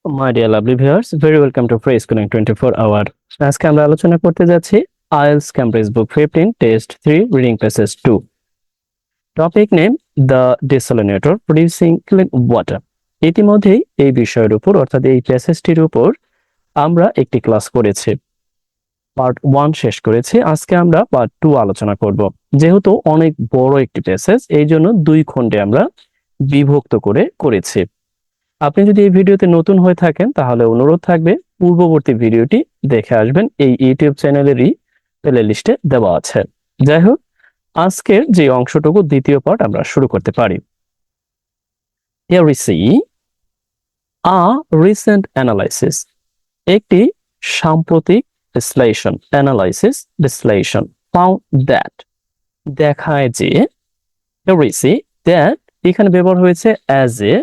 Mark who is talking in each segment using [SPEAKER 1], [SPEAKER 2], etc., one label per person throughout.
[SPEAKER 1] My dear lovely viewers, very welcome to Phrase Connect 24 Hour. আজকে আমরা আলোচনা করতে যাচ্ছি IELTS Cambridge Book 15 Test 3 Reading Passage 2. Topic name The Desalinator Producing Clean Water. ইতিমধ্যেই এই বিষয়ের উপর অর্থাৎ এই প্যাসেজটির উপর আমরা একটি ক্লাস করেছি। পার্ট 1 শেষ করেছি। আজকে আমরা পার্ট 2 আলোচনা করব। যেহেতু অনেক বড় একটি প্যাসেজ, এই জন্য দুই খণ্ডে আমরা বিভক্ত করেছি। আপনি যদি এই ভিডিওতে নতুন হয়ে থাকেন তাহলে অনুরোধ থাকবে পূর্ববর্তী ভিডিওটি দেখে আসবেন, এই ইউটিউব চ্যানেলেরই প্লে লিস্টে দেওয়া আছে। যাই হোক, আজকের যে অংশটুকু দ্বিতীয় পার্ট আমরা শুরু করতে পারি। Here we see a recent analysis, একটি সাম্প্রতিক বিশ্লেষণ, বিশ্লেষণ found that, দেখায় যে, here we see that এখানে ব্যবহার হয়েছে as a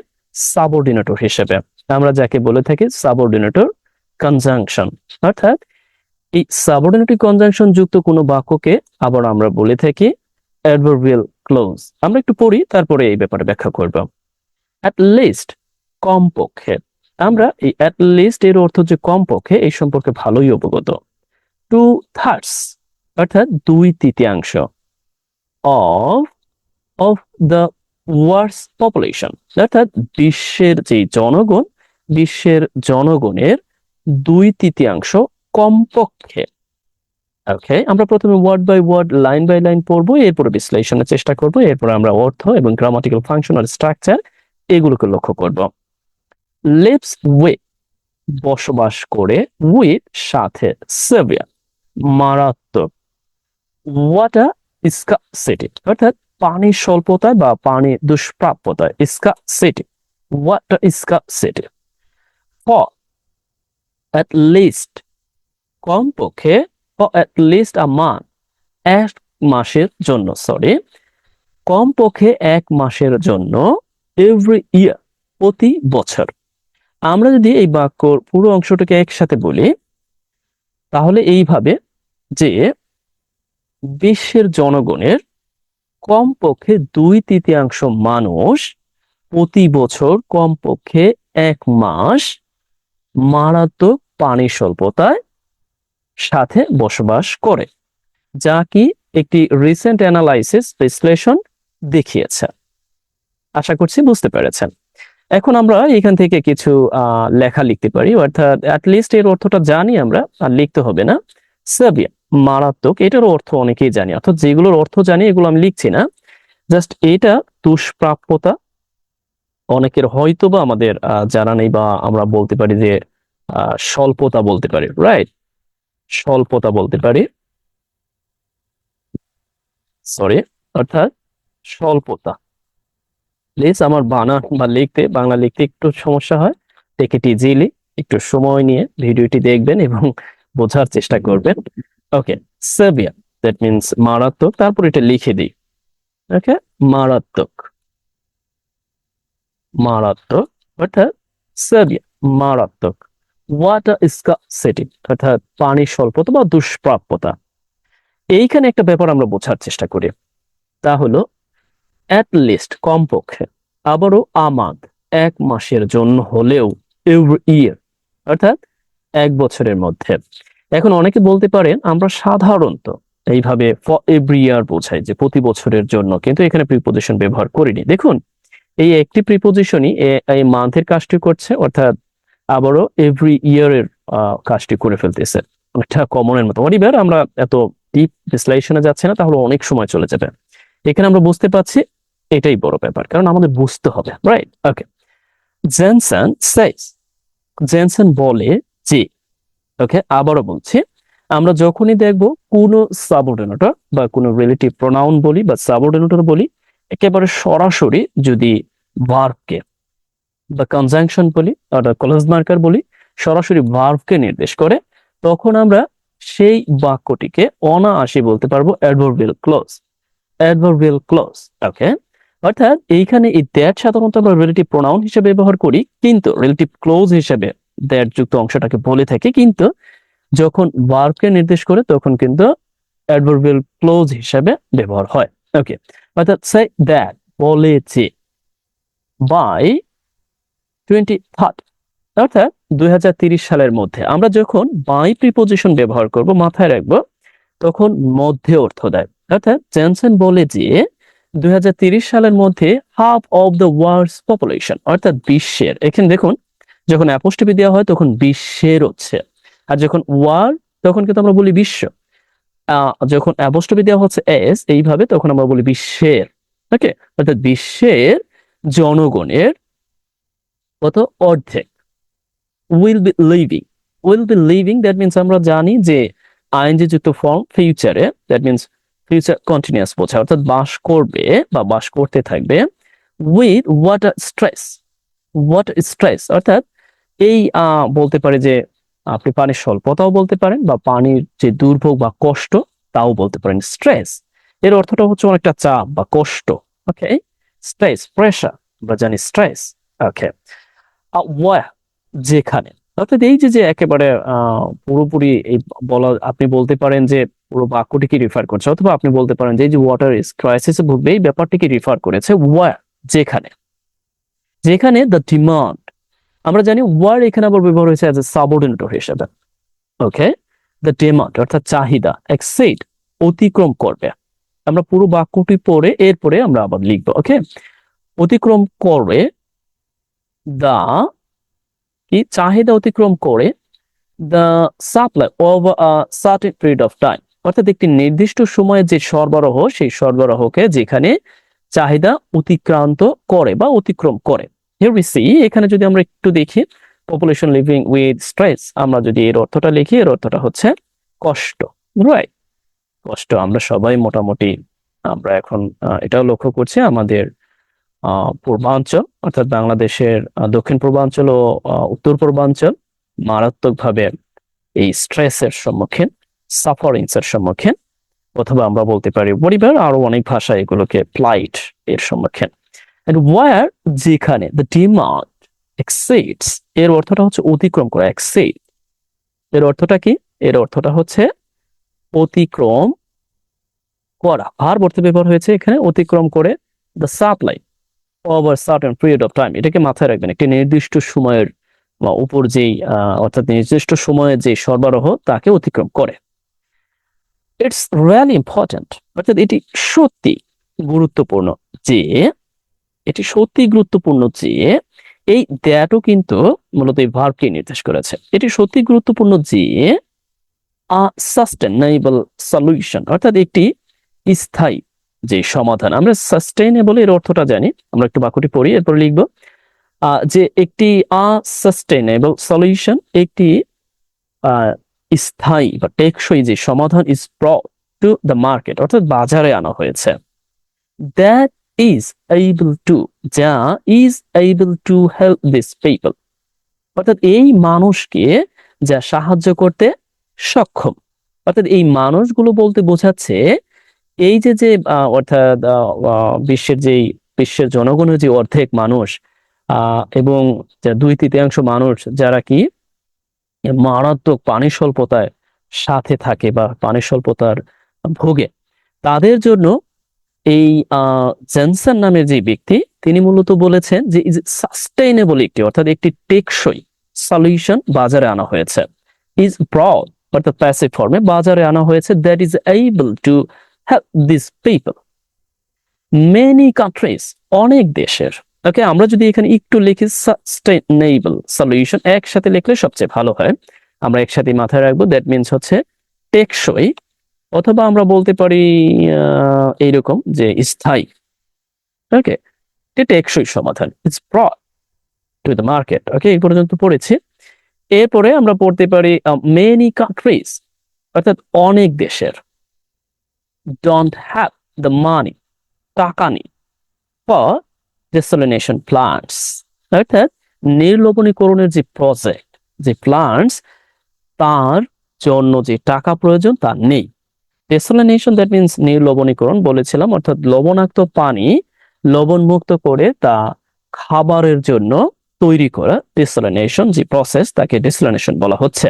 [SPEAKER 1] সাবঅর্ডিনেটর হিসেবে, আমরা যাকে বলে থাকি সাবঅর্ডিনেটর কনজাংশন। অর্থাৎ এই সাবঅর্ডিনেটর কনজাংশন যুক্ত কোনো বাক্যকে আবার আমরা বলে থাকি অ্যাডভার্বিয়াল ক্লোজ। আমরা একটু পড়ি, তারপরে এই ব্যাপারে ব্যাখ্যা করব। অ্যাট লিস্ট, কমপক্ষে। আমরা এই অ্যাট লিস্ট এর অর্থ যে কমপক্ষে, এই সম্পর্কে ভালোই অবগত। 2/3, অর্থাৎ 2/3 অফ দ্য ওয়ার্ল্ডস পপুলেশন, অর্থাৎ বিশ্বের যে জনগণ, বিশ্বের জনগণের 2/3 কমপক্ষে। ওকে, আমরা প্রথমে word by word, line by line পড়বো, এরপরে বিশ্লেষণের চেষ্টা করব, এরপর আমরা অর্থ এবং গ্রামাটিক্যাল ফাংশন আর স্ট্রাকচার এগুলোকে লক্ষ্য করব। লিভস উইথ, বসবাস করে, উইথ সাথে, সেভিয়ার মারাত্মক, ওয়াটার স্কারসিটি অর্থাৎ পানির স্বল্পতায় বা পানি দুষ্প্রাপ্যতায়, scarcity, water scarcity. For, at least, কমপক্ষে, অ্যাট লিস্ট আ মান্থ, এক মাসের জন্য, কমপক্ষে এক মাসের জন্য, এভরি ইয়ার, প্রতি বছর। আমরা যদি এই বাক্যর পুরো অংশটাকে একসাথে বলি তাহলে এইভাবে যে বিশ্বের জনগণের কমপক্ষে 2/3 মানুষ প্রতি বছর কমপক্ষে এক মাস মারাত্মক পানি স্বল্পতায় সাথে বসবাস করে, যা কি একটি রিসেন্ট অ্যানালাইসিস, বিশ্লেষণ দেখিয়েছে। আশা করছি বুঝতে পেরেছেন। এখন আমরা এখান থেকে কিছু লেখা লিখতে পারি, অর্থাৎ অ্যাটলিস্ট এর অর্থটা জানি আমরা, আর লিখতে হবে না। সেভিয়ার মারাত্মক, এটার অর্থ অনেকেই জানি, অর্থাৎ যেগুলোর অর্থ জানি এগুলো আমি লিখছি না, জাস্ট এটা দুষ্প্রাপ্যতা, অনেকের হয়তো বা আমাদের জানা নেই, বা আমরা বলতে পারি যে স্বল্পতা বলতে পারি, রাইট, স্বল্পতা বলতে পারি, সরি, অর্থাৎ স্বল্পতা। প্লিজ আমার বানান বা লিখতে, বাংলা লিখতে একটু সমস্যা হয়, টেক ইট ইজিলি, একটু সময় নিয়ে ভিডিওটি দেখবেন এবং বোঝার চেষ্টা করবেন। ওকে, সেভিয়ার দ্যাট মিন্স মারাত্মক, তারপর এটা লিখে দিই। ওকে, মারাত্মক, মারাত্মক অর্থাৎ সেভিয়ার মারাত্মক। ওয়াটার স্কারসিটি অর্থাৎ পানি স্বল্পতা বা দুষ্প্রাপ্যতা। এইখানে একটা ব্যাপার আমরা বোঝার চেষ্টা করি, তা হলো অ্যাট লিস্ট কমপক্ষে, আবারও আমাদ এক মাসের জন্য হলেও, এভরি ইয়ার অর্থাৎ এক বছরের মধ্যে। এখন অনেকে বলতে পারেন আমরা সাধারণত এইভাবে ফর এভরি ইয়ার বোঝাই যে প্রতি বছরের জন্য, কিন্তু এখানে প্রিপোজিশন ব্যবহার করিনি। দেখুন, এই একটি প্রিপোজিশনই এই মান্থের কাজটি করছে, অর্থাৎ আবারও এভরি ইয়ারের কাজটি করে ফেলতেছে, একটা কমনের মতো। এবার আমরা এত ডিপ বিশ্লেষণে যাচ্ছি না, তাহলে অনেক সময় চলে যাবে। এখানে আমরা বুঝতে পারছি, এটাই বড় ব্যাপার, কারণ আমাদের বুঝতে হবে, রাইট। ওকে, জেনসন সেজ, জেনসন বলে যে, ওকে, আবারও বলছি, আমরা যখনই দেখব কোনো সাবঅর্ডিনেটর বা কোনো রিলেটিভ প্রোনাউন বলি বা সাবঅর্ডিনেটর বলি, একেবারে সরাসরি যদি ভার্বকে বা কনজাংশন বলি, অর্থাৎ ক্লোজ মার্কার বলি, সরাসরি ভার্বকে নির্দেশ করে, তখন আমরা সেই বাক্যটিকে অনায়াসে বলতে পারবো অ্যাডভার্বিয়াল ক্লোজ, অ্যাডভার্বিয়াল ক্লোজ। ওকে, অর্থাৎ এইখানে এই দ্যাট সাধারণত আমরা রিলেটিভ প্রোনাউন হিসেবে ব্যবহার করি, কিন্তু রিলেটিভ ক্লোজ হিসেবে দ্যাট যুক্ত অংশটাকে বলে থাকি, কিন্তু যখন ভার্বকে নির্দেশ করে তখন কিন্তু অ্যাডভার্বিয়াল ক্লোজ হিসেবে ব্যবহার হয়। ওকে, অর্থাৎ সে দ্যাট বলেছে, বাই 23rd অর্থাৎ 2030 সালের মধ্যে আমরা যখন বাই প্রিপোজিশন ব্যবহার করব, মাথায় রাখবো তখন মধ্যে অর্থ দেয়। অর্থাৎ জেনসেন বলে যে 2030 সালের মধ্যে half of the world's population, অর্থাৎ বিশ্বের, এখানে দেখুন যখন অ্যাপোস্ট্রফি দেওয়া হয় তখন বিশ্বের হচ্ছে, আর যখন ওয়ার্ল্ড তখন কিন্তু আমরা বলি বিশ্ব, যখন অ্যাপোস্ট্রফি দেওয়া হচ্ছে এস এইভাবে তখন আমরা বলি বিশ্বের। ওকে, অর্থাৎ বিশ্বের জনগণের কত, অর্ধেক will be living. Will be living that means আমরা জানি যে আইএনজি যুক্ত ফর্ম ফিউচারে, দ্যাট মিনস ফিউচার কন্টিনিউয়াস বোঝায়, অর্থাৎ বাস করবে বা বাস করতে থাকবে with water stress. Water stress অর্থাৎ এই বলতে পারে যে আপনি পানির স্বল্পতাও বলতে পারেন, বা পানির যে দুর্ভোগ বা কষ্ট তাও বলতে পারেন। স্ট্রেস এর অর্থটা হচ্ছে অনেকটা চাপ বা কষ্ট। ওকে, স্ট্রেস, প্রেশার আমরা জানি স্ট্রেস। ওকে, যেখানে, অর্থাৎ এই যে একেবারে পুরোপুরি এই বলা, আপনি বলতে পারেন যে পুরো বাক্যটিকে রিফার করছে, অথবা আপনি বলতে পারেন যে এই যে ওয়াটার ইজ ক্রাইসিসে ভুগবে এই ব্যাপারটিকে রিফার করেছে। ওয়ার যেখানে, যেখানে দ্য ডিমান্ড, আমরা জানি ওয়ার এখানে আবার ব্যবহার হয়েছে অ্যাজ এ সাবঅর্ডিনেটর হিসেবে। ওকে, দ্য ডিমান্ড অর্থাৎ চাহিদা, এক্সিড অতিক্রম করবে। আমরা পুরো বাক্যটি পড়ে এরপরে আমরা আবার লিখবো। ওকে, অতিক্রম করে, দা কি চাহিদা অতিক্রম করে, the supply over a certain period of time, অর্থাৎ একটি নির্দিষ্ট সময়ে যে সরবরাহ, সেই সরবরাহকে যেখানে চাহিদা অতিক্রান্ত করে বা অতিক্রম করে। হিয়ার উই সি, এখানে যদি আমরা একটু দেখি পপুলেশন লিভিং উইথ স্ট্রেস, আমরা যদি এর অর্থটা লিখি, এর অর্থটা হচ্ছে কষ্ট। রাইট, কষ্ট আমরা সবাই মোটামুটি, আমরা এখন এটাও লক্ষ্য করছি আমাদের পূর্বাঞ্চল অর্থাৎ বাংলাদেশের দক্ষিণ পূর্বাঞ্চল ও উত্তর পূর্বাঞ্চল মারাত্মকভাবে এই স্ট্রেসের সম্মুখীন, সাফারিংস এর সম্মুখীন, অথবা আমরা বলতে পারি পরিবার, আরো অনেক ভাষা এগুলোকে ফ্লাইট এর সম্মুখীন। এন্ড ওয়্যার যেখানে, দ্য ডিমান্ড এক্সিডস, এর অর্থটা হচ্ছে অতিক্রম করা। এক্সিড এর অর্থটা কি? এর অর্থটা হচ্ছে অতিক্রম করা, ভার্ব অর্থে ব্যবহার হয়েছে এখানে, অতিক্রম করে, the supply over certain period of time, এটাকে মাথায় রাখবেন, একটি নির্দিষ্ট সময়ের উপর যেই অর্থাৎ নির্দিষ্ট সময়ে যে সরবরাহ তাকে অতিক্রম করে। ইটস রিয়েলি ইম্পর্টেন্ট, অর্থাৎ এটি সত্যি গুরুত্বপূর্ণ যে, এটি সত্যি গুরুত্বপূর্ণ যে, এই দ্যাটও কিন্তু মূলত এই ভার্বকে নির্দেশ করেছে। এটি সত্যি গুরুত্বপূর্ণ যে আ সাস্টেনেবল সলিউশন, অর্থাৎ একটি স্থায়ী যে সমাধান। আমরা সাস্টেইনেবল এর অর্থটা জানি, আমরা একটু বাক্যটি পড়ি এরপর লিখবো। যে একটি আনসাস্টেইনেবল সলিউশন, একটি স্থায়ী বা টেকসই যে সমাধান, ইজ ব্রট টু দ্য মার্কেট, অর্থাৎ বাজারে আনা হয়েছে। দ্যাট ইজ এবল টু, যা is able to help this people, অর্থাৎ এই মানুষকে যা সাহায্য করতে সক্ষম। অর্থাৎ এই মানুষগুলো বলতে বোঝাচ্ছে এই যে অর্থাৎ বিশ্বের জনগণের যে অর্ধেক মানুষ এবং 2/3 মানুষ যারা কি মারাত্মক পানি স্বল্পতায় সাথে থাকে বা পানি স্বল্পতার ভোগে, তাদের জন্য এই জেনসন নামের যে ব্যক্তি তিনি মূলত বলেছেন যে ইজ সাস্টেইনেবল, একটি অর্থাৎ একটি টেকসই সলিউশন বাজারে আনা হয়েছে। ইজ ব্রট অর্থাৎ প্যাসিভ ফর্মে বাজারে আনা হয়েছে, that is able to help this people. Many countries, অনেক দেশের। ওকে, আমরা যদি এখানে একটু লিখি সাস্টেইনেবল সলিউশন, একসাথে লিখলে সবচেয়ে ভালো হয়, আমরা একসাথে মাথায় রাখবো। দ্যাট মিনস হচ্ছে টেকসই, অথবা আমরা বলতে পারি এইরকম যে স্থায়ী। ওকে, টেকসই সমাধান, it's brought to the market. Okay, এই পর্যন্ত পড়েছি। এরপরে আমরা পড়তে পারি মেনি কান্ট্রিজ, অর্থাৎ অনেক দেশের, ডোন্ট হ্যাভ দ্য মানি, টাকা নেই, ফর desalination plants, অর্থাৎ নির্লবণীকরণের যে প্রজেক্ট, যে প্লান্টস, তার জন্য যে টাকা প্রয়োজন তা নেই। ডেসালিনেশন দ্যাট মিনস নির্লবণীকরণ বলেছিলাম, অর্থাৎ লবণাক্ত পানি লবণমুক্ত করে তা খাবারের জন্য তৈরি করা ডেসালিনেশন যে প্রসেস, তাকে ডেসালিনেশন বলা হচ্ছে।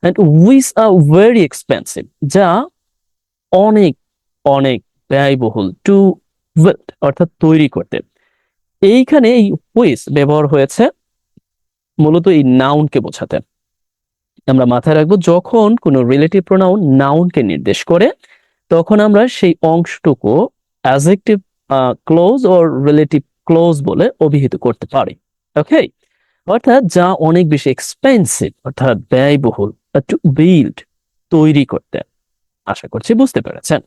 [SPEAKER 1] And which are very expensive, যা অনেক অনেক ব্যয়বহুল, টু বিল্ড অর্থাৎ তৈরি করতে। এইখানে এই হুইচ ব্যবহার হয়েছে মূলত এই নাউনকে বোঝাতে। আমরা মাথায় রাখবো যখন কোনো রিলেটিভ প্রোনাউন নাউনকে নির্দেশ করে তখন আমরা সেই অংশটুকু adjective clause or relative close বলে অভিহিত করতে পারি। ওকে, অর্থাৎ যা অনেক বেশি এক্সপেন্সিভ, অর্থাৎ ব্যয়বহুল, টু বিল্ড, তৈরি করতে। আশা করছি বুঝতে পেরেছেন।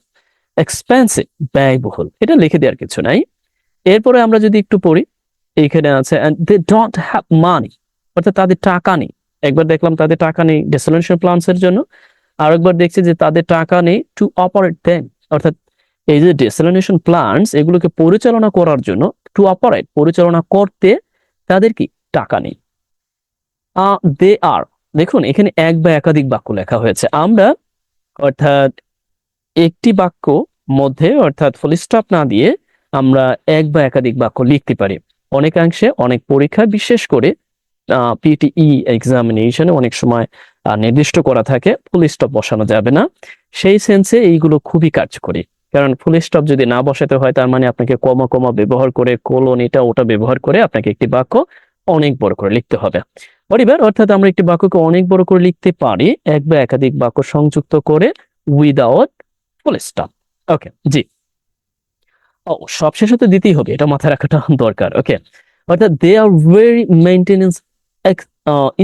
[SPEAKER 1] এক্সপেন্সিভ, ব্যয়বহুল, এটা লিখে দেওয়ার কিছু নাই। এরপরে আমরা যদি একটু পড়ি, এইখানে আছে and they don't have money, অর্থাৎ তাদের টাকা নেই। একবার দেখলাম তাদের টাকা নেই ডেসোলেশন প্ল্যান্স এর জন্য, আর একবার দেখছি যে তাদের টাকা নেই টু অপারেট দেম, অর্থাৎ এই যে ডেসোলিনেশন প্ল্যান্টস এগুলোকে পরিচালনা করার জন্য, টু অপারেট, পরিচালনা করতে তাদের কি টাকা নেই। দে আর, দেখুন এখানে এক বা একাধিক বাক্য লেখা হয়েছে। আমরা অর্থাৎ একটি বাক্য মধ্যে অর্থাৎ ফুল স্টপ না দিয়ে আমরা এক বা একাধিক বাক্য লিখতে পারি। অনেকাংশে অনেক পরীক্ষা, বিশেষ করে পিটিই এক্সামিনেশনে অনেক সময় নির্দিষ্ট করা থাকে ফুল স্টপ বসানো যাবে না। সেই সেন্সে এইগুলো খুবই কার্যকরী, কারণ ফুল স্টপ যদি না বসাতে হয় তার মানে আপনাকে কমা কমা ব্যবহার করে, কোলন এটা ওটা ব্যবহার করে আপনাকে একটি বাক্য অনেক বড় করে লিখতে হবে। এবার অর্থাৎ আমরা একটি বাক্যকে অনেক বড় করে লিখতে পারি এক বা একাধিক বাক্য সংযুক্ত করে উইদাউট ফুল স্টপ। ওকে, জি। ও, সবশেষে তো দিতেই হবে, এটা মাথায় রাখাটা দরকার। ওকে, অর্থাৎ দে আর ভেরি মেইনটেনেন্স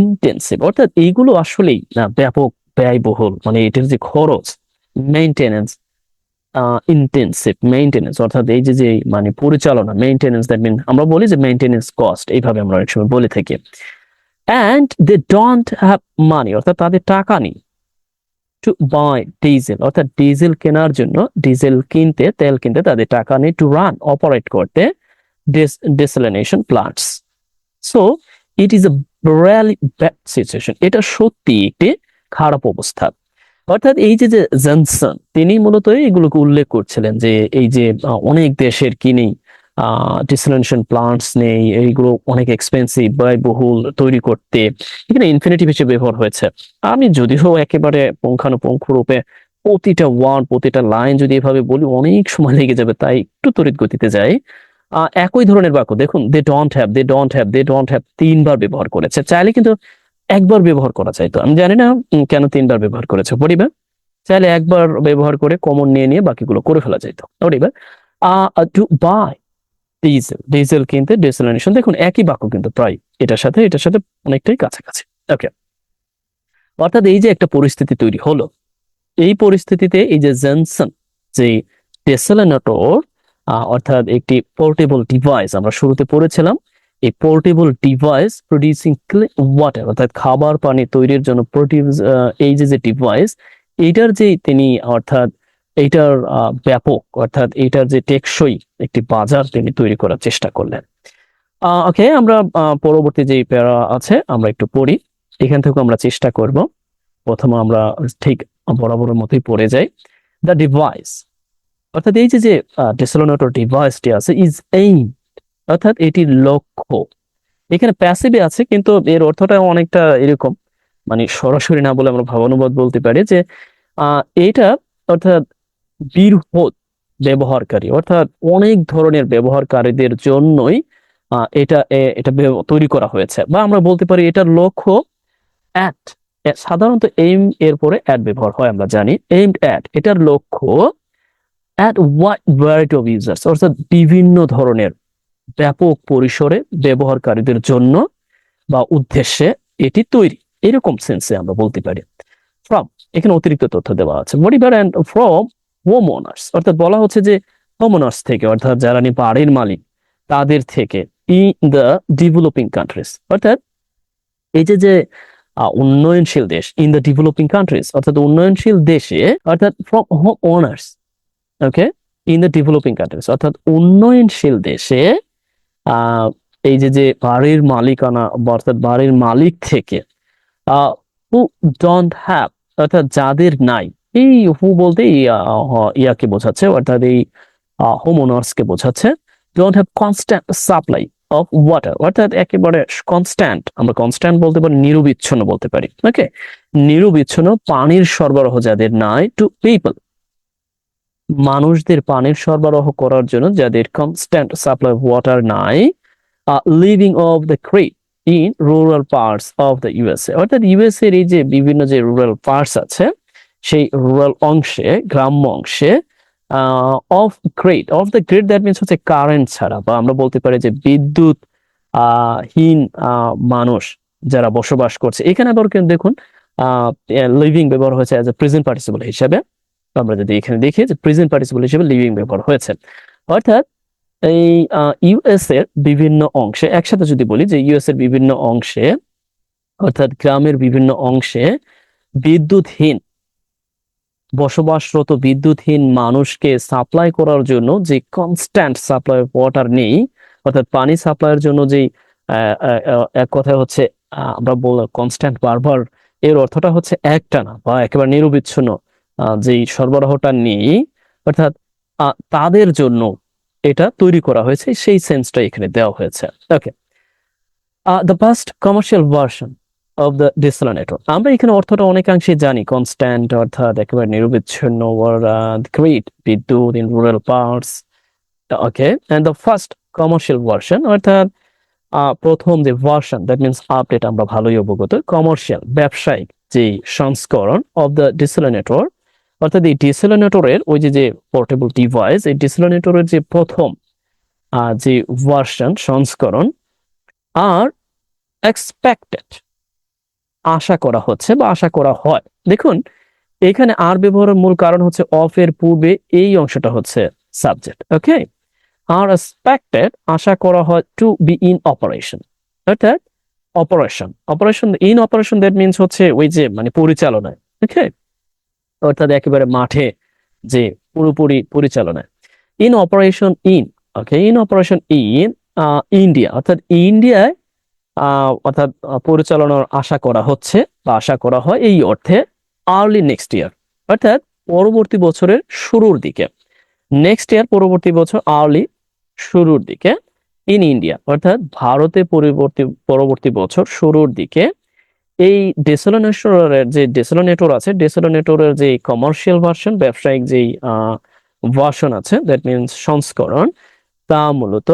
[SPEAKER 1] ইন্টেন্সিভ, অর্থাৎ এইগুলো আসলেই ব্যাপক ব্যয়বহুল, মানে এটার যে খরচ, মেইনটেনেন্স ইন্টেন্সিভ, মেইনটেনেন্স অর্থাৎ এই যে যে মানে পরিচালনা, মেইনটেনেন্স, দ্যাট মিন আমরা বলি যে মেইনটেনেন্স কস্ট, এইভাবে আমরা অনেক সময় বলে থাকি। And they don't have money, অর্থাৎ তাদের টাকা নেই টু বাই ডিজেল, অর্থাৎ ডিজেল কেনার জন্য, ডিজেল কিনতে, তেল কিনতে তাদের টাকা নেই টু রান, অপারেট করতে desalination plants. So it is a really bad situation, এটা সত্যি একটি খারাপ অবস্থা। অর্থাৎ এই যে যে জনসন তিনি মূলত এগুলোকে উল্লেখ করছিলেন যে এই যে অনেক দেশের কি নেই, ডিসেলিনেশন প্লান্টস নেই, এইগুলো অনেক এক্সপেন্সিভ, ব্যয়বহুল তৈরি করতে। এখানে ইনফিনিটিভ হিসেবে ব্যবহার হয়েছে। আমি যদিও একেবারে পুঙ্খানুপুঙ্খ রূপে প্রতিটা ওয়ার্ড, প্রতিটা লাইন যদি এভাবে বলি অনেক সময় লেগে যাবে, তাই একটু তড়িৎ গতিতে যাই। একই ধরনের বাক্য দেখুন, they don't have, they don't have, they don't have, তিনবার ব্যবহার করেছে। চাইলে কিন্তু একবার ব্যবহার করা চাইতো, আমি জানি না কেন তিনবার ব্যবহার করেছে। পরিবার চাইলে একবার ব্যবহার করে কমন নিয়ে নিয়ে বাকিগুলো করে ফেলা যাইতো। পরিবার টু বাই ডিজেল, ডিজেল কিনতে ডেসেলিনেশন, দেখুন একই বাক্য কিন্তু প্রায় এটার সাথে অনেকটাই কাছাকাছি। ওকে, অর্থাৎ এই যে একটা পরিস্থিতি তৈরি হলো, এই পরিস্থিতিতে এই যে জনসন যে ডেসেলিনেটর, অর্থাৎ একটি পোর্টেবল ডিভাইস, আমরা শুরুতে পড়েছিলাম এই portable device producing clean water, অর্থাৎ খাবার পানি তৈরির জন্য প্রডিউস, এই যে যে ডিভাইস, এইটার যে তিনি অর্থাৎ এইটার ব্যাপক, অর্থাৎ এইটার যে টেকসই একটি বাজার তিনি তৈরি করার চেষ্টা করলেন। ওকে, আমরা পরবর্তী যে প্যারা আছে আমরা একটু পড়ি, এখান থেকে আমরা চেষ্টা করব। প্রথমে আমরা ঠিক বরাবরের মতোই পড়ে যাই। দ্য ডিভাইস, অর্থাৎ এই যে যে ডেসেলিনেটর ডিভাইসটি আছে, ইজ এইম, অর্থাৎ এটির লক্ষ্য। এখানে প্যাসিভে আছে কিন্তু এর অর্থটা অনেকটা এরকম, মানে সরাসরি না বলে আমরা ভাবানুবাদ বলতে পারি যে এটা অর্থাৎ বৃহৎ ব্যবহারকারী, অর্থাৎ অনেক ধরনের ব্যবহারকারীদের জন্যই এটা তৈরি করা হয়েছে, বা আমরা বলতে পারি এটার লক্ষ্য অ্যাট, সাধারণত এইম এর পরে অ্যাট ব্যবহার হয় আমরা জানি, এইমড অ্যাট, এটার লক্ষ্য at wide variety of users, অর্থাৎ বিভিন্ন ধরনের ব্যাপক পরিসরে ব্যবহারকারীদের জন্য বা উদ্দেশ্যে এটি তৈরি, এরকম সেন্সে আমরা বলতে পারি। ফ্রম, এখানে অতিরিক্ত তথ্য দেওয়া আছে, modifier and from home owners, অর্থাৎ বলা হচ্ছে যে হোম ওনার্স থেকে, অর্থাৎ যারা বাড়ির মালিক তাদের থেকে, ইন দ্য ডেভেলপিং কান্ট্রিজ, অর্থাৎ এই যে যে উন্নয়নশীল দেশ, ইন দ্য ডেভেলপিং কান্ট্রিজ অর্থাৎ উন্নয়নশীল দেশে, অর্থাৎ from home owners, okay, in the developing countries অর্থাৎ উন্নয়নশীল দেশে এই যে যে বাড়ির মালিকানা, অর্থাৎ বাড়ির মালিক থেকে, হু ডোন্ট হ্যাভ, অর্থাৎ যাদের নাই, এই হু বলতে ইয়াকে বোঝাচ্ছে, অর্থাৎ এই হোম ওনার্স কে বোঝাচ্ছে। Don't have constant supply of water, অর্থাৎ একেবারে কনস্ট্যান্ট, আমরা কনস্ট্যান্ট বলতে পারি, নিরবিচ্ছিন্ন বলতে পারি। ওকে, নিরবিচ্ছিন্ন পানির সরবরাহ যাদের নাই, টু পিপল, মানুষদের পানির সরবরাহ করার জন্য যাদের কনস্ট্যান্ট সাপ্লাই অফ ওয়াটার নাই, living off the creek, in rural parts of the USA, অর্থাৎ ইউএস এর এই যে বিভিন্ন যে রুরাল পার্টস আছে সেই রুরাল অংশে, গ্রাম্য অংশে of the grid that means হচ্ছে কারেন্ট ছাড়া, বা আমরা বলতে পারি যে বিদ্যুৎ হীন মানুষ যারা বসবাস করছে। এখানে আবার কিন্তু দেখুন লিভিং ব্যবহার হয়েছে অ্যাজ এ প্রেজেন্ট পার্টিসিপল হিসেবে। আমরা যদি এখানে দেখি যে প্রেজেন্ট পার্টিসিপল হিসেবে লিভিং ব্যবহার হয়েছে, অর্থাৎ এই ইউএস এর বিভিন্ন অংশে, একসাথে যদি বলি যে ইউএস এর বিভিন্ন অংশে, অর্থাৎ গ্রামের বিভিন্ন অংশে বিদ্যুৎহীন, বসবাসরত বিদ্যুৎহীন মানুষকে সাপ্লাই করার জন্য যে কনস্ট্যান্ট সাপ্লাই অফ ওয়াটার নেই, অর্থাৎ পানি সাপ্লাইয়ের জন্য যে এক কথায় হচ্ছে আমরা বললাম কনস্ট্যান্ট, বারবার, এর অর্থটা হচ্ছে একটানা বা একেবারে নিরবিচ্ছিন্ন যেই সরবরাহটা নেই, অর্থাৎ তাদের জন্য এটা তৈরি করা হয়েছে, সেই সেন্সটা এখানে দেওয়া হয়েছে। Okay, the first commercial version of the desalinator, আমরা এখানে অর্থটা অনেকাংশে জানি, কনস্ট্যান্ট অর্থাৎ একেবারে নিরবিচ্ছিন্ন, ওর গ্রিড বিদ্যুৎ in rural parts. Okay, and the first commercial version অর্থাৎ প্রথম যে ভার্সন, দ্যাট মিনস আপডেট, আমরা ভালোই অবগত, কমার্শিয়াল ব্যবসায়িক যে সংস্করণ অফ দ্য ডিসেলিনেটর, অর্থাৎ এই ডিসেলিনেটরের ওই যে পোর্টেবল ডিভাইস, এই ডিসেলিনেটরের যে প্রথম যে ভার্সন, সংস্করণ, আর এক্সপেক্টেড, আশা করা হচ্ছে বা আশা করা হয়। দেখুন এখানে আর ব্যবহারের মূল কারণ হচ্ছে অফ এর পূর্বে এই অংশটা হচ্ছে সাবজেক্ট। ওকে, আর এক্সপেক্টেড, আশা করা হয়, টু বি ইন অপারেশন, অর্থাৎ ইন অপারেশন, দ্যাট মিনস হচ্ছে ওই যে মানে পরিচালনায়। ওকে, অর্থাৎ একেবারে মাঠে যে পুরোপুরি পরিচালনায়। In operation in, okay, in operation in India, অর্থাৎ ইন্ডিয়ায় অর্থাৎ পরিচালনার আশা করা হচ্ছে বা আশা করা হয় এই অর্থে আর্লি নেক্সট ইয়ার, অর্থাৎ পরবর্তী বছরের শুরুর দিকে। নেক্সট ইয়ার পরবর্তী বছর, আর্লি শুরুর দিকে, ইন ইন্ডিয়া অর্থাৎ ভারতে পরবর্তী বছর শুরুর দিকে এই ডেসেলিনেটর আছে, ডেসেলিনেটরের যে কমার্শিয়াল ভার্সন, ব্যবসায়িক যেই ভার্সন আছে, দ্যাট মিনস সংস্করণ, তা মূলত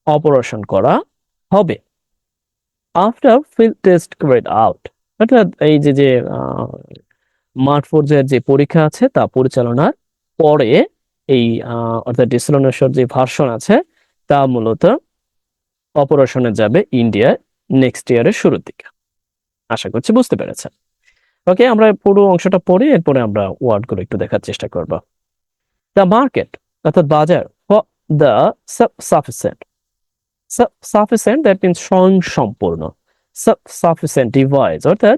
[SPEAKER 1] অপারেশন করা হবে after field test card out, অর্থাৎ এই যে মাঠ পর্যায়ের যে পরীক্ষা আছে তা পরিচালনার পরে এই অর্থাৎ ডিসেলিনেশন যে ভার্সন আছে তা মূলত অপারেশনে যাবে ইন্ডিয়ায় নেক্সট ইয়ারের শুরুর দিকে। আশা করছি বুঝতে পেরেছেন। ওকে, আমরা পুরো অংশটা পড়ি, এরপরে আমরা ওয়ার্ডগুলো একটু দেখার চেষ্টা করব। দ্য মার্কেট অর্থাৎ বাজার, for the sufficient, sufficient that means স্বয়ংসম্পূর্ণ, সাফিসিয়েন্ট ডিভাইস, অর্থাৎ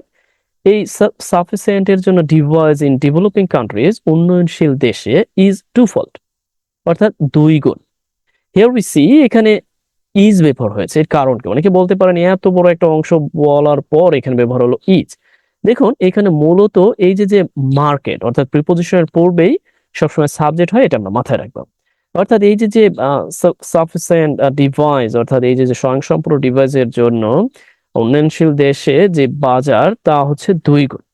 [SPEAKER 1] এই সাফিসিয়েন্টের জন্য ডিভাইস ইন ডেভেলপিং কান্ট্রিজ, উন্নয়নশীল দেশে, ইজ টুফোল্ড, অর্থাৎ দুই গুণ। হিয়ার উই সি, এখানে ইজ ব্যবহার হয়েছে, এর কারণ কি? অনেকে বলতে পারেন এত বড় একটা অংশ বলার পর এখানে ব্যবহার হলো ইজ। দেখুন এখানে মূলত এই যে মার্কেট অর্থাৎ প্রিপোজিশনের পূর্বেই সবসময় সাবজেক্ট হয়, এটা আমরা মাথায় রাখবো। অর্থাৎ এই যে সাফিসিয়েন্ট ডিভাইস, অর্থাৎ এই যে স্বয়ংসম্পূর্ণ ডিভাইসের জন্য উন্নয়নশীল দেশে যে বাজার তা হচ্ছে দুই গুণ।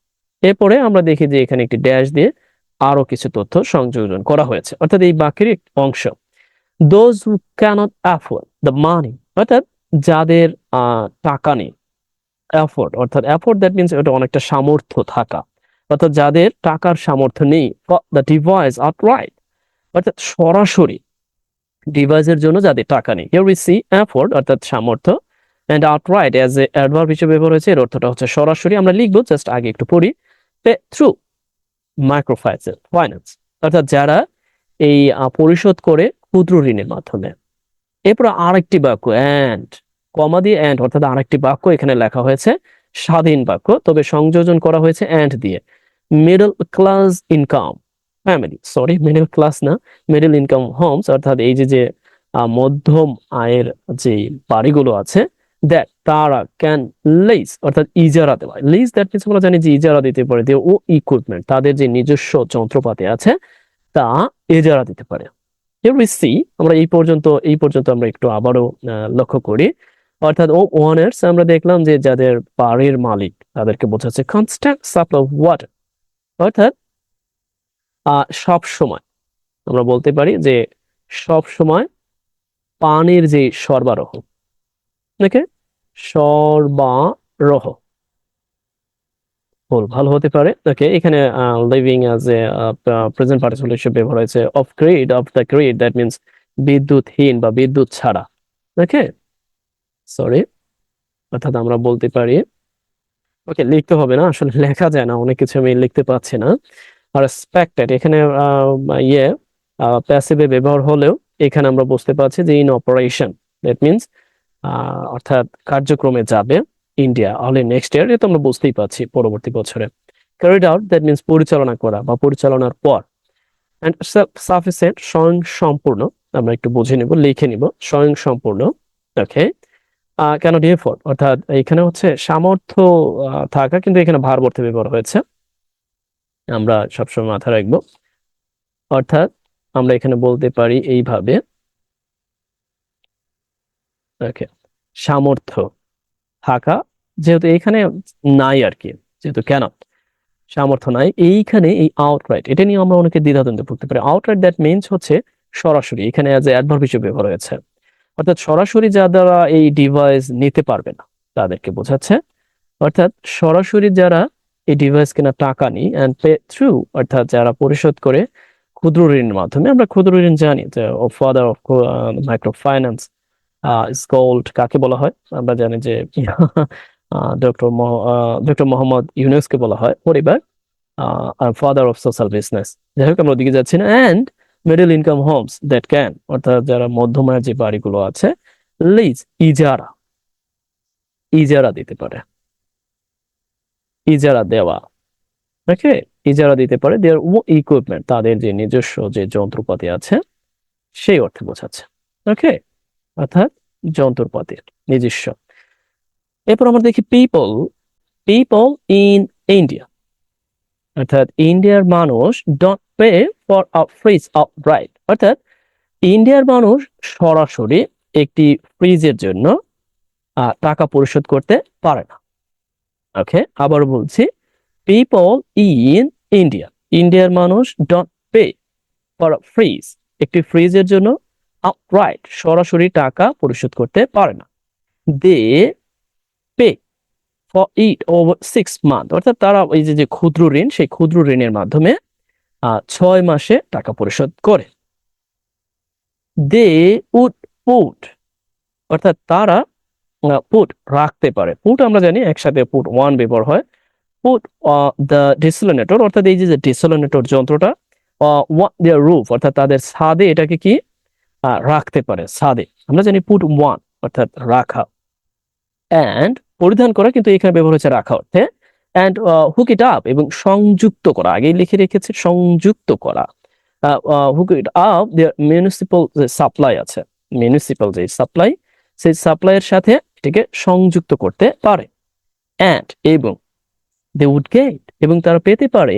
[SPEAKER 1] এরপরে আমরা দেখি যে এখানে একটি ড্যাশ দিয়ে আরো কিছু তথ্য সংযোজন করা হয়েছে, অর্থাৎ এই বাক্যের একটি অংশ, those who can't afford the money, অর্থাৎ যাদের টাকা নেই, অ্যাফোর্ড অর্থাৎ অ্যাফোর্ড দ্যাট মিনস এটা অনেকটা সামর্থ্য থাকা, অর্থাৎ যাদের টাকার সামর্থ্য নেই, দ্য ডিভাইস আউটরাইট, অর্থাৎ সরাসরি ডিভাইসের জন্য যাদের টাকা নেই। হিয়ার উই সি অ্যাফোর্ড অর্থাৎ সামর্থ্য, and outright as a adverb হিসেবে ব্যবহার হয়েছে, এর অর্থটা হচ্ছে সরাসরি। আমরা লিখবো, জাস্ট আগে একটু পড়ি, পে থ্রু মাইক্রো ফাইন্যান্স, অর্থাৎ যারা এই পরিশোধ করে ক্ষুদ্র ঋণের মাধ্যমে। এরপর আরেকটি বাক্য, অ্যান্ড, কমা দিয়ে অ্যান্ড, অর্থাৎ আরেকটি বাক্য এখানে লেখা হয়েছে স্বাধীন বাক্য, তবে সংযোজন করা হয়েছে অ্যান্ড দিয়ে। Middle class income family, sorry middle class না, মিডল ইনকাম হোমস, অর্থাৎ এই যে মধ্যম আয়ের যে বাড়িগুলো আছে, দ্যাট তারা ক্যান লিজ, অর্থাৎ ইজারা দেওয়া, লিজ দ্যাট মিনস আমরা জানি যে ইজারা দিতে পারে, ও ইকুইপমেন্ট, তাদের যে নিজস্ব যন্ত্রপাতি আছে তা ইজারা দিতে পারে। Here we see, আমরা এই পর্যন্ত আমরা একটু আবারও লক্ষ্য করি, অর্থাৎ ওনার্স আমরা দেখলাম যে যাদের বাড়ির মালিক তাদেরকে বোঝাচ্ছে কনস্ট্যান্ট সাপ্লাই অফ ওয়াটার, অর্থাৎ সব সময় আমরা বলতে পারি যে সব সময় পানির যে সরবরাহ, ওকে, সরবরাহ। ভুল, ভালো হতে পারে। ওকে, এখানে living as a present participle হিসেবে ব্যবহার হয়েছে। Off the grid, that means বিদ্যুৎহীন বা বিদ্যুৎ ছাড়া। ওকে, সরি, অর্থাৎ আমরা বলতে পারি, ওকে লিখতে হবে না, আসলে লেখা যায় না, অনেক কিছু আমি লিখতে পারছি না। আর এক্সপেক্টেড এখানে ইয়ে প্যাসিভে ব্যবহার হলেও এখানে আমরা বুঝতে পারছি যে ইন অপারেশন, দ্যাট মিনস অর্থাৎ কার্যক্রমে যাবে ইন্ডিয়া অনলি নেক্সট ইয়ার, এটা আমরা বুঝতেই পারছি পরবর্তী বছরে। ক্যারিড আউট, দ্যাট মিনস পরিচালনা করা বা পরিচালনার পর। অ্যান্ড সাফিসিয়েন্ট, স্বয়ং সম্পূর্ণ, আমরা একটু বুঝে নিব, লিখে নিব, স্বয়ং সম্পূর্ণ। ওকে, কেন ডিফল্ট, অর্থাৎ এখানে হচ্ছে সামর্থ্য থাকা, কিন্তু এখানে ভার অর্থে ব্যবহার হয়েছে, আমরা সবসময় মাথায় রাখবো। অর্থাৎ আমরা এখানে বলতে পারি এইভাবে, ওকে, সামর্থ্য থাকা, যেহেতু এখানে নাই আর কি, যেহেতু কেন সামর্থ্য নাই, এইখানে এই আউটরাইট, এটা নিয়ে আমরা অনেকে দ্বিধাদ্বন্দ্বে পড়তে পারি। আউটরাইট দ্যাট মিনস হচ্ছে সরাসরি, এখানে অ্যাজ এ অ্যাডভার্ব হিসেবে ব্যবহার হয়েছে, অর্থাৎ সরাসরি যারা এই ডিভাইস নিতে পারবে না তাদেরকে বোঝাচ্ছে। অর্থাৎ সরাসরি যারা এই ডিভাইস কেনার টাকা নিই অ্যান্ড পে থ্রু, অর্থাৎ যারা পরিশোধ করে ক্ষুদ্র ঋণের মাধ্যমে। আমরা ক্ষুদ্র ঋণ জানি যে father of micro finance is called, কাকে বলা হয় আমরা জানি যে ডক্টর মোহাম্মদ ইউনুসকে বলা হয় পরিবার ফাদার অফ সোশ্যাল বিজনেস। যাই হোক, আমরা ওদিকে যাচ্ছি না। And middle income homes that can, অর্থাৎ যারা মধ্যমায়ের যে বাড়িগুলো আছে, লিজ, ইজারা, ইজারা দিতে পারে, ইজারা দেওয়া। ওকে, ইজারা দিতে পারে দেয়ার ইকুইপমেন্ট, তাদের যে নিজস্ব যে যন্ত্রপাতি আছে সেই অর্থে বোঝাচ্ছে। ওকে, অর্থাৎ যন্ত্রপাতির নিজস্ব। এরপর আমরা দেখি পিপল, পিপল ইন ইন্ডিয়া, অর্থাৎ ইন্ডিয়ার মানুষ don't pay for a fridge outright, অর্থাৎ ইন্ডিয়ার মানুষ সরাসরি একটি ফ্রিজের জন্য টাকা পরিশোধ করতে পারে না। ওকে, আবার বলছি, পিপল ইন ইন্ডিয়া, ইন্ডিয়ার মানুষ don't pay for a fridge, একটি ফ্রিজের জন্য আউটরাইট, সরাসরি টাকা পরিশোধ করতে পারে না। They pay for it over 6 month, অর্থাৎ তারা ওই যে ক্ষুদ্র ঋণ, সেই ক্ষুদ্র ঋণের মাধ্যমে 6 মাসে টাকা পরিশোধ করে। দে উড পুট, অর্থাৎ তারা পুট রাখতে পারে। পুট আমরা জানি একসাথে পুট ওয়ান ব্যবহার হয়। পুট দ্য ডিসেলিনেটর, অর্থাৎ এই যে ডিসেলিনেটর যন্ত্রটা, দেয়ার রুফ, অর্থাৎ তাদের ছাদে এটাকে কি রাখতে পারে, ছাদে। আমরা জানি পুট ওয়ান অর্থাৎ রাখা, অ্যান্ড পরিধান করা, কিন্তু এখানে ব্যবহার হচ্ছে রাখা অর্থে। অ্যান্ড হুক ইট আপ, এবং সংযুক্ত করা, আগেই লিখে রেখেছে সংযুক্ত করা। Hook it up their municipal যে সাপ্লাই আছে, মিউনিসিপাল যে সাপ্লাই, সেই সাপ্লাইয়ের সাথে এটাকে সংযুক্ত করতে পারে। অ্যান্ড এবং দে উড গেট, এবং তারা পেতে পারে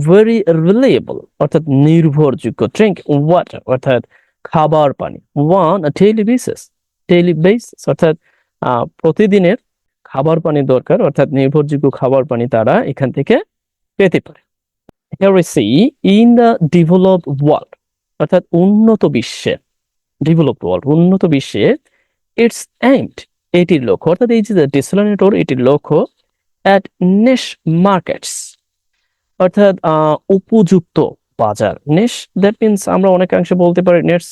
[SPEAKER 1] ভেরি রিলায়েবল, অর্থাৎ নির্ভরযোগ্য, ড্রিঙ্ক ওয়াটার, অর্থাৎ খাবার পানি, one daily basis, daily basis, অর্থাৎ প্রতিদিনের খাবার পানি দরকার, অর্থাৎ নির্ভরযোগ্য খাবার পানি তারা এখান থেকে পেতে পারে। হেরেসি ইন দ্য ডেভেলপড ওয়ার্ল্ড, অর্থাৎ উন্নত বিশ্বে, ডেভেলপড ওয়ার্ল্ড উন্নত বিশ্বে, ইটস এইমড, এটির লক্ষ্য, অর্থাৎ এই যে ডিসেলিনেটর, এটির লক্ষ্য at niche markets, অর্থাৎ উপযুক্ত বাজার। নিশ দ্যাট মিনস আমরা অনেকাংশে বলতে পারি নিশ,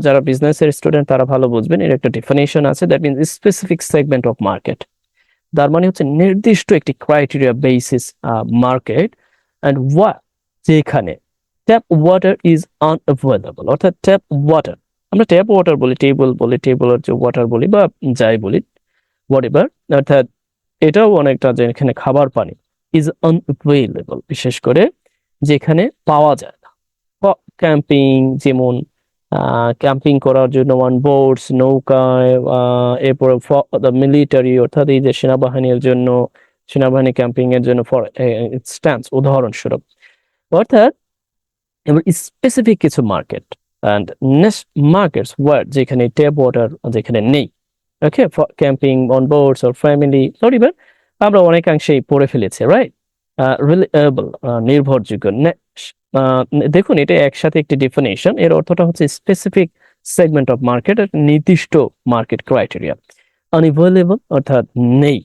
[SPEAKER 1] যারা বিজনেসের স্টুডেন্ট তারা ভালো বুঝবেন, এর একটা ডেফিনেশন আছে, that means specific segment of market. তার মানে হচ্ছে নির্দিষ্ট একটি ক্রাইটেরিয়া বেসিস মার্কেট, অ্যান্ড যেখানে ট্যাপ ওয়াটার ইজ আনঅ্যাভেলেবল, অর্থাৎ ট্যাপ ওয়াটার, আমরা ট্যাপ ওয়াটার বলি, টেবলের যে ওয়াটার বলি বা যাই বলি, হোয়াট এভার, অর্থাৎ এটাও অনেকটা যেখানে খাবার পানি ইজ আনঅ্যাভেলেবল, বিশেষ করে যেখানে পাওয়া যায় না। ক্যাম্পিং, যেমন ক্যাম্পিং করার জন্য ওয়ান বোটস, নৌকায়, এরপরে মিলিটারি, অর্থাৎ এই যে সেনাবাহিনীর জন্য, সেনাবাহিনী ক্যাম্পিং এর জন্য, ফর ইনস্ট্যান্স, উদাহরণস্বরূপ। অর্থাৎ এবার স্পেসিফিক কিছু market and next markets were, যেখানে ট্যাপ ওয়াটার যেখানে নেই। Okay, camping on boats or family, পরিবার আমরা অনেকাংশেই পড়ে ফেলেছি, রাইট। রিলায়েবল, নির্ভরযোগ্য। দেখুন, এটা একসাথে একটি ডেফিনেশন, এর অর্থটা হচ্ছে স্পেসিফিক সেগমেন্ট অফ মার্কেট, নির্দিষ্ট মার্কেট ক্রাইটেরিয়া। আনএভেলেবল অর্থাৎ নেই।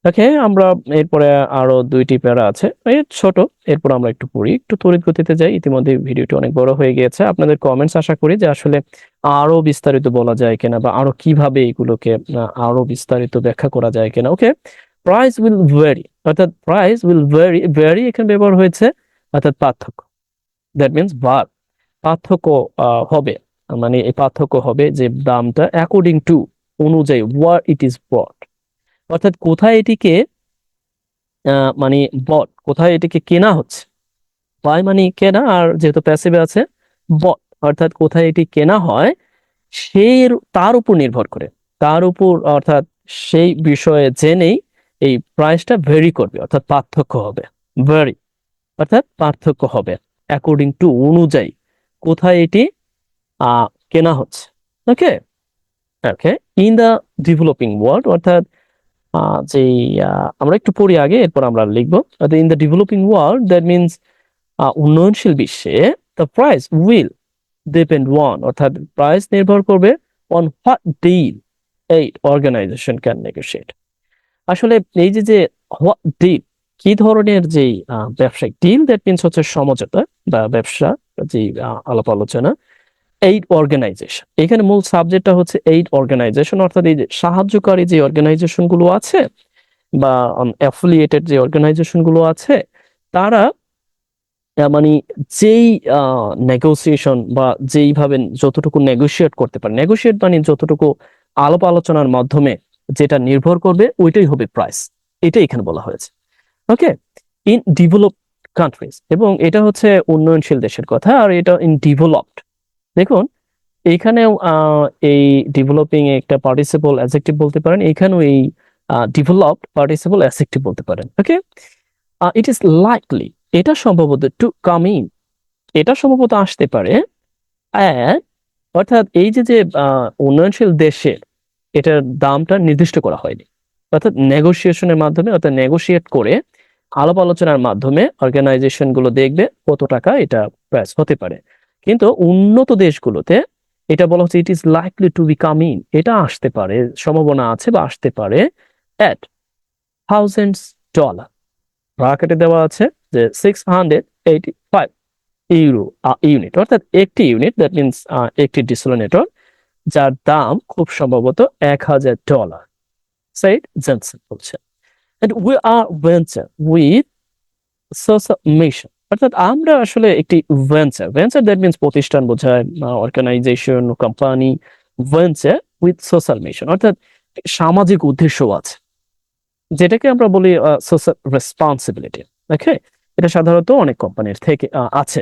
[SPEAKER 1] ওকে, আমরা এরপরে আরো দুইটি প্যারা আছে, এই ছোট, এরপর আমরা একটু পড়ি, একটু তড়িৎ গতিতে যাই। ইতিমধ্যে ভিডিওটি অনেক বড় হয়ে গিয়েছে, আপনাদের কমেন্টস আশা করি যে আসলে আরো বিস্তারিত বলা যায় কিনা বা আরো কিভাবে এগুলোকে আরো বিস্তারিত ব্যাখ্যা করা যায় কিনা। ওকে, প্রাইস উইল ভ্যারি, অর্থাৎ প্রাইস উইল ভ্যারি, ভ্যারি এখানে ব্যবহার হয়েছে অর্থাৎ পার্থক্য, দ্যাট মিনস ভার, পার্থক্য হবে, মানে এই পার্থক্য হবে যে দামটা অ্যাকর্ডিং টু, অনুযায়ী, ওয়ার ইট ইজ বট, অর্থাৎ কোথায় এটিকে মানে বট, কোথায় এটিকে কেনা হচ্ছে। বাই মানে কেনা, আর যেহেতু প্যাসিভে আছে বট, অর্থাৎ কোথায় এটি কেনা হয় সেই, তার উপর নির্ভর করে, তার উপর অর্থাৎ সেই বিষয়ে জেনেই এই প্রাইসটা ভেরি করবে, অর্থাৎ পার্থক্য হবে। ভেরি অর্থাৎ পার্থক্য হবে, অ্যাকর্ডিং টু অনুযায়ী, কোথায় এটি কেনা হচ্ছে। Okay, okay, in the developing world, অর্থাৎ যে আমরা একটু পড়ি আগে, এরপর আমরা লিখবো। In the developing world, that means উন্নয়নশীল বিশ্বে, the price will depend on, অর্থাৎ প্রাইস নির্ভর করবে on what deal aid organization can negotiate. আসলে এই যে যে হোয়াট ডিল, কি ধরনের যে ব্যবসায়িক ডিল, দ্যাট মিনস হচ্ছে সমঝোতা বা ব্যবসা, যে আলাপ আলোচনা। এইড অর্গানাইজেশন, এখানে মূল সাবজেক্টটা হচ্ছে এইড অর্গানাইজেশন, অর্থাৎ এই যে সাহায্যকারী যে অর্গানাইজেশন গুলো আছে বা অ্যাফিলিয়েটেড যে অর্গানাইজেশন গুলো আছে, তারা মানে যেই নেগোসিয়েশন বা যেইভাবে যতটুকু নেগোশিয়েট করতে পারে, নেগোশিয়েট মানে যতটুকু আলাপ আলোচনার মাধ্যমে যেটা নির্ভর করবে ওইটাই হবে প্রাইস, এটাই এখানে বলা হয়েছে। ওকে, ইন ডেভেলপ কান্ট্রিজ, এবং এটা হচ্ছে উন্নয়নশীল দেশের কথা, আর এটা ইন ডেভেলপড। দেখুন এইখানেও এই ডেভেলপিং একটা পার্টিসিপল অ্যাডজেক্টিভ বলতে পারেন, এখানেও এই ডেভেলপড পার্টিসিপল অ্যাডজেক্টিভ বলতে পারেন। ওকে, ইট ইজ লাইকলি, এটা সম্ভবত, টু কাম ইন, এটা সম্ভবত আসতে পারে, at, অর্থাৎ এই যে যে উন্নয়নশীল দেশের, এটার দামটা নির্দিষ্ট করা হয়নি, অর্থাৎ নেগোসিয়েশনের মাধ্যমে, অর্থাৎ নেগোশিয়েট করে আলাপ আলোচনার মাধ্যমে অর্গানাইজেশন গুলো দেখবে কত টাকা এটা প্রাইস হতে পারে। কিন্তু উন্নত দেশগুলোতে এটা বলা হচ্ছে it is likely to be come in, এটা আসতে পারে, সম্ভাবনা আছে বা আসতে পারে, এট $1000, ব্র্যাকেটে দেওয়া আছে যে 685 ইউরো ইউনিট, অর্থাৎ একটি ইউনিট, দ্যাট মিনস একটি ডিসোনেটর, যার দাম খুব সম্ভবত $1000, সাইড জনসন বলছে। And we are venture with social mission, অর্থাৎ আমরা আসলে একটি ভেঞ্চার, ভেঞ্চার দ্যাট মিনস প্রতিষ্ঠান বোঝায়, organization, company. Venture with social mission, অর্থাৎ সামাজিক উদ্দেশ্য আছে, যেটাকে আমরা বলি সোশ্যাল রেসপন্সিবিলিটি। ওকে, এটা সাধারণত অনেক কোম্পানির থেকে আছে।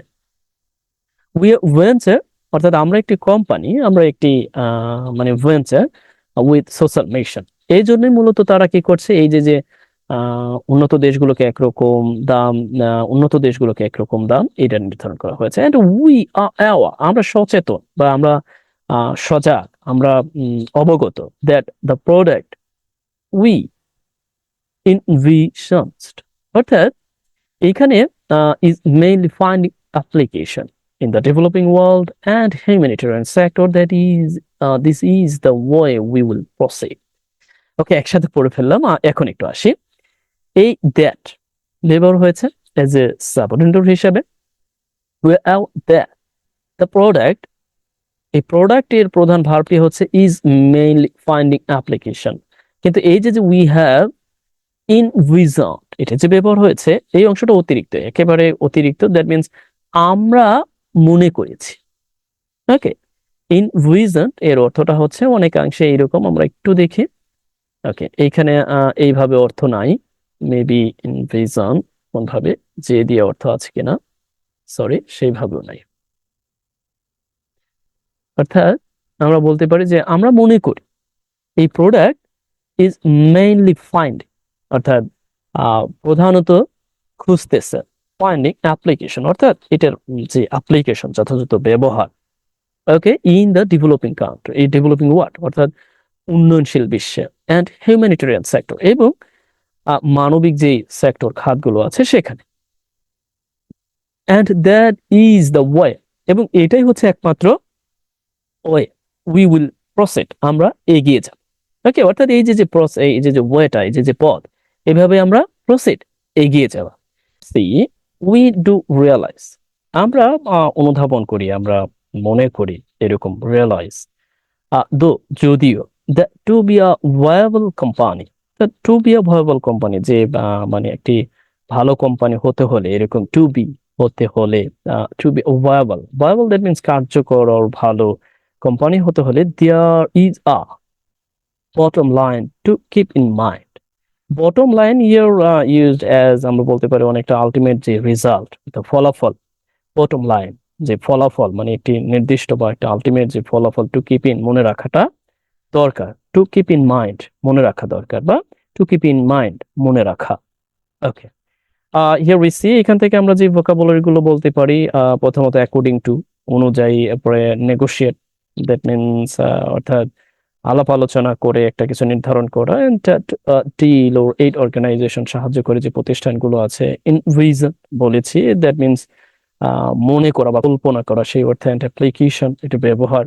[SPEAKER 1] উই ভেঞ্চার, অর্থাৎ আমরা একটি কোম্পানি, আমরা একটি মানে ভেঞ্চার উইথ সোশ্যাল মিশন। এই জন্যই মূলত তারা কি করছে, এই যে যে উন্নত দেশগুলোকে একরকম দাম, উন্নত দেশগুলোকে একরকম দাম, এটা নির্ধারণ করা হয়েছে। এন্ড উই আর অ্যাওয়ার, আমরা সচেতন বা আমরা সজাগ, আমরা অবগত, that the product we envisioned, অর্থাৎ এখানে is mainly finding application in the developing world and humanitarian sector, that is this is the way we will proceed. ওকে, একসাথে পড়ে ফেললাম, এখন একটু আসি। এই দ্যাট ব্যবহার হয়েছে এজ এ সাবঅর্ডিনেটর হিসেবে, দ্যাট দ্য প্রোডাক্ট, এই প্রোডাক্টের প্রধান ভার্বটি হচ্ছে ইজ মেইনলি ফাইন্ডিং অ্যাপ্লিকেশন, কিন্তু এই যে উই হ্যাভ ইনভিজন্ড, এটা যে ব্যবহার হয়েছে, এই অংশটা অতিরিক্ত, একেবারে অতিরিক্ত, দ্যাট মিনস আমরা মনে করেছি। ওকে, ইনভিজন্ড এর অর্থটা হচ্ছে অনেকাংশে এইরকম, আমরা একটু দেখি। ওকে, এইখানে এইভাবে অর্থ নাই, মেবি ইনভিজন কোন ভাবে যে দিয়ে অর্থ আছে কিনা, সরি সেইভাবেও নাই। অর্থাৎ আমরা বলতে পারি যে আমরা মনে করি এই প্রোডাক্ট ইজ মেইনলি ফাইন্ড, অর্থাৎ প্রধানত খুঁজতেছে, ফাইন্ডিং অ্যাপ্লিকেশন, অর্থাৎ এটার যে অ্যাপ্লিকেশন, যথাযথ ব্যবহার। ওকে, ইন দ্য ডেভেলপিং কান্ট্রি, এই ডেভেলপিং ওয়ার্ল্ড, অর্থাৎ উন্নয়নশীল বিশ্বে, অ্যান্ড হিউম্যানিটেরিয়ান সেক্টর, এবং মানবিক যেই সেক্টর খাতগুলো আছে সেখানে। And that is the way, এবং এটাই হচ্ছে একমাত্র ওয়ে, উই উইল প্রসিড, আমরা এগিয়ে যাব। ওকে, অর্থাৎ এই যে যে এই যে যে ওয়েটা, এই যে যে পথ, এভাবে আমরা প্রসিড, এগিয়ে যাওয়া। সি, উই ডু রিয়ালাইজ, আমরা অনুধাবন করি, আমরা মনে করি, এরকম রিয়ালাইজ, দো, যদিও, the to be a viable company, to be a viable company, যে মানে একটি ভালো কোম্পানি হতে হলে, এরকম টু বি হতে হলে, to be viable, viable that means কার্যকর আর ভালো কোম্পানি হতে হলে, there is a bottom line to keep in mind. Bottom line here used as আমরা বলতে পারি অনেকটা আলটিমেট যে রেজাল্ট, ফলাফল, বটম লাইন যে ফলাফল, মানে একটি নির্দিষ্ট বা একটা আলটিমেট যে ফলাফল, টু কিপ ইন, মনে রাখাটা দরকার, টু কিপ ইন মাইন্ড, মনে রাখা দরকার, বা টু কিপ ইন মাইন্ড, মনে রাখা। ওকে, হিয়ার উই সি, এখান থেকে আমরা যে ভোকাবুলারি গুলো বলতে পারি, প্রথমত অ্যাকর্ডিং টু, অনুযায়ী, এরপরে নেগোশিয়েট, দ্যাট মিনস অর্থাৎ আলাপ আলোচনা করে একটা কিছু নির্ধারণ করা, ডিল ও এইড অর্গানাইজেশন, সাহায্য করে যে প্রতিষ্ঠানগুলো আছে, ইনভিজন বলেছি, দ্যাট মিনস মনে করা বা কল্পনা করা, সেই অর্থে, অ্যান্ড অ্যাপ্লিকেশন, এটা ব্যবহার,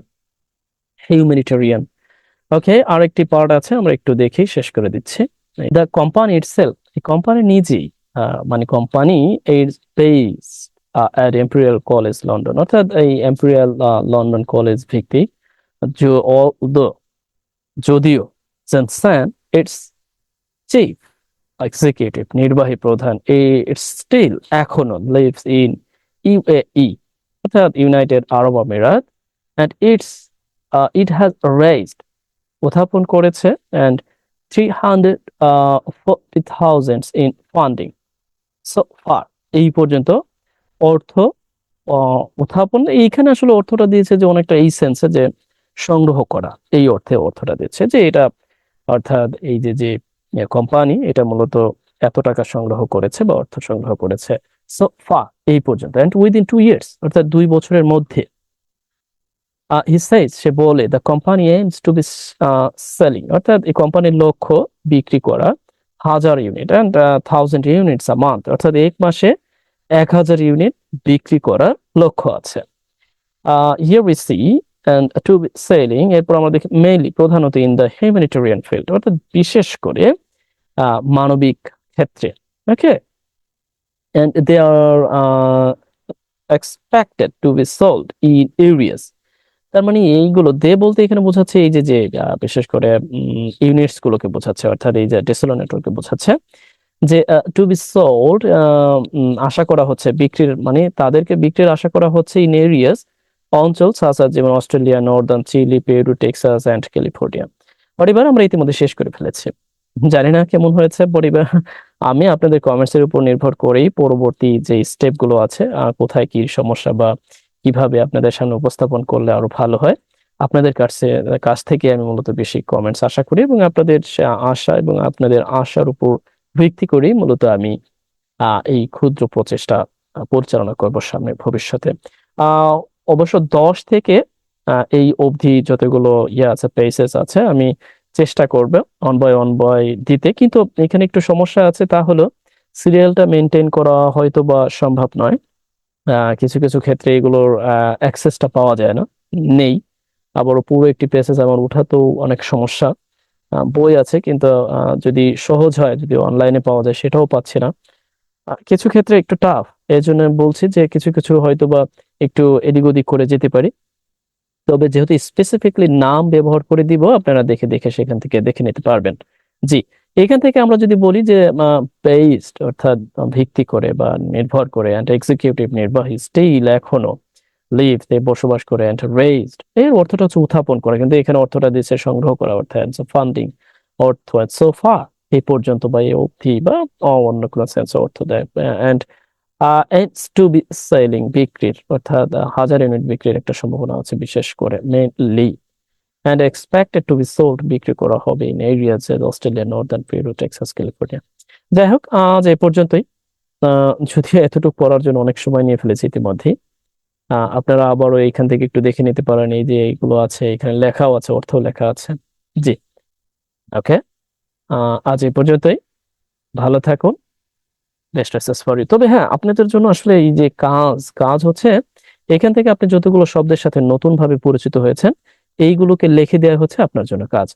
[SPEAKER 1] হিউম্যানিটেরিয়ান। ওকে, আরেকটি পার্ট আছে, আমরা একটু দেখি, শেষ করে দিচ্ছি। দ্য কোম্পানি ইটসেলফ, এই কোম্পানি নিজেই, মানে কোম্পানি এর base at Imperial college London, অর্থাৎ এই এম্পেরিয়াল লন্ডন কলেজ ভিত্তিক, যদিও, জনসন ইটস চিফ এক্সিকিউটিভ, নির্বাহী প্রধান, ইটস স্টিল, এখনো, লিভস ইন ইউএই, অর্থাৎ ইউনাইটেড আরব আমিরাত, অ্যান্ড ইট হ্যাজ রেজড, উত্থাপন করেছে, and 340,000 in funding so far, এই পর্যন্ত অর্থ উত্থাপন। এইখানে আসলে অর্থটা দিয়েছে যে অনেকটা এই সেন্সে যে সংগ্রহ করা, এই অর্থে অর্থটা দিচ্ছে, যে এটা অর্থাৎ এই যে যে কোম্পানি, এটা মূলত এত টাকা সংগ্রহ করেছে বা অর্থ সংগ্রহ করেছে, সো ফা, এই পর্যন্ত, এন্ড উইদিন 2 ইয়ার্স, অর্থাৎ 2 বছরের মধ্যে। হি সেজ, সে বলে, the company aims to be selling, অর্থাৎ এই কোম্পানির লক্ষ্য বিক্রি করা 1000 unit, and 1000 units a month, অর্থাৎ এক মাসে 1000 ইউনিট বিক্রি করার লক্ষ্য আছে। Here we see, and to be selling, এরপর আমরা দেখি মেইনলি, প্রধানত ইন দ্য হিউম্যানিটেরিয়ান ফিল্ড, অর্থাৎ বিশেষ করে মানবিক ক্ষেত্রে। ওকে, and they are expected to be sold in areas, তার মানে এইগুলো দে বলতে এখানে বোঝাচ্ছে এই যে যে বিশেষ করে ইউনিটস গুলোকে বোঝাচ্ছে, অর্থাৎ এই যে ডেসেলো নেটওয়ার্ককে বোঝাচ্ছে, যে টু বি সোল্ড, আশা করা হচ্ছে, বিক্রির, মানে তাদেরকে বিক্রির আশা করা হচ্ছে, ইন এরিয়াস, অঞ্চল, সাসার, যেমন Australia, northern Chile, Peru, Texas and California. পরিবার আমরা ইতিমধ্যে শেষ করে ফেলেছি, জানি না কেমন হয়েছে পরিবার। আমি আপনাদের কমেন্টস এর উপর নির্ভর করেই পরবর্তী যে স্টেপ গুলো আছে, কোথায় কি সমস্যা বা কিভাবে আপনাদের সামনে উপস্থাপন করলে আরো ভালো হয়, আপনাদের কাছ থেকে আমি মূলত বেশি কমেন্টস আশা করি, এবং আপনাদের আশা এবং আপনাদের আশার উপর ভিত্তি করেই মূলত আমি এই ক্ষুদ্র প্রচেষ্টা পরিচালনা করব সামনে ভবিষ্যতে। অবশ্য 10 থেকে এই অবধি যতগুলো আছে, পেজেস আছে, আমি চেষ্টা করব অন বাই দিতে, কিন্তু এখানে একটু সমস্যা আছে, তা হলো সিরিয়ালটা মেনটেন করা হয়তো বা সম্ভব নয়, কিছু কিছু ক্ষেত্রে এগুলোর অ্যাক্সেসটা পাওয়া যায় না, নেই। আবার পুরো একটি পেজেস আমার উঠাতেও অনেক সমস্যা, বই আছে কিন্তু যদি সহজ হয়, যদি অনলাইনে পাওয়া যায়, সেটাও পাচ্ছি না, কিছু ক্ষেত্রে একটু টাফ। এই জন্য বলছি যে কিছু কিছু হয়তো বা একটু এদিক ওদিক করে যেতে পারি, তবে যেহেতু স্পেসিফিকলি নাম ব্যবহার করে দিব, আপনারা দেখে দেখে সেখান থেকে দেখে নিতে পারবেন। জি, এখান থেকে আমরা যদি বলি যে বেসড, অর্থাৎ ভিত্তি করে বা নির্ভর করে, অ্যান্ড এক্সিকিউটিভ, নির্বাহী, স্টিল, এখনো, লিভ, বসবাস করে, অ্যান্ড রেজড, এর অর্থটা হচ্ছে উত্থাপন করা, কিন্তু এখানে অর্থটা দিচ্ছে সংগ্রহ করা, অর্থাৎ ফান্ডিং অর্থ, সো ফার, এই পর্যন্ত বা এই অবধি, বা অন্য কোনো সেন্সে অর্থ দেয়, and it's to be selling, বিক্রির, অর্থাৎ 1000 ইউনিট বিক্রির একটা সম্ভাবনা আছে, বিশেষ করে mainly, and expected to B sold, বিক্রি করা হবে, in areas Australia, Northern Peru, Texas, California. যাই হোক, আজ এই পর্যন্তই। যদি এতটুকু পড়ার জন্য অনেক সময় নিয়ে ফেলেছি ইতিমধ্যেই, আপনারা আবারও এইখান থেকে একটু দেখে নিতে পারেন, এই যে এইগুলো আছে, এখানে লেখাও আছে, অর্থ লেখা আছে। জি, ওকে, আজ এই পর্যন্তই, ভালো থাকুন, বেস্ট উইশেস ফর ইউ। তবে হ্যাঁ, আপনাদের জন্য আসলে এই যে কাজ কাজ হচ্ছে, এখান থেকে আপনি যতগুলো শব্দের সাথে নতুন ভাবে পরিচিত হয়েছেন, এইগুলোকে লিখে দেওয়া হচ্ছে আপনার জন্য কাজ।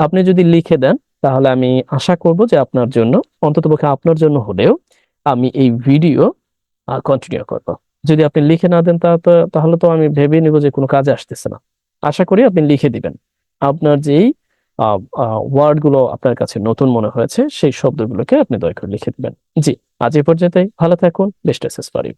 [SPEAKER 1] আপনি যদি লিখে দেন তাহলে আমি আশা করব যে আপনার জন্য, অন্ততপক্ষে আপনার জন্য হলেও, আমি এই ভিডিও কন্টিনিউ করব। যদি আপনি লিখে না দেন তাহলে তো আমি ভেবে নিব যে কোনো কাজে আসতেছে না। আশা করি আপনি লিখে দিবেন। আপনার যেই ওয়ার্ড গুলো আপনার কাছে নতুন মনে হয়েছে সেই শব্দগুলোকে আপনি দয়া করে লিখে দিবেন। জি, আজ এই পর্যন্তই। ভালো থাকুন। Best wishes for you.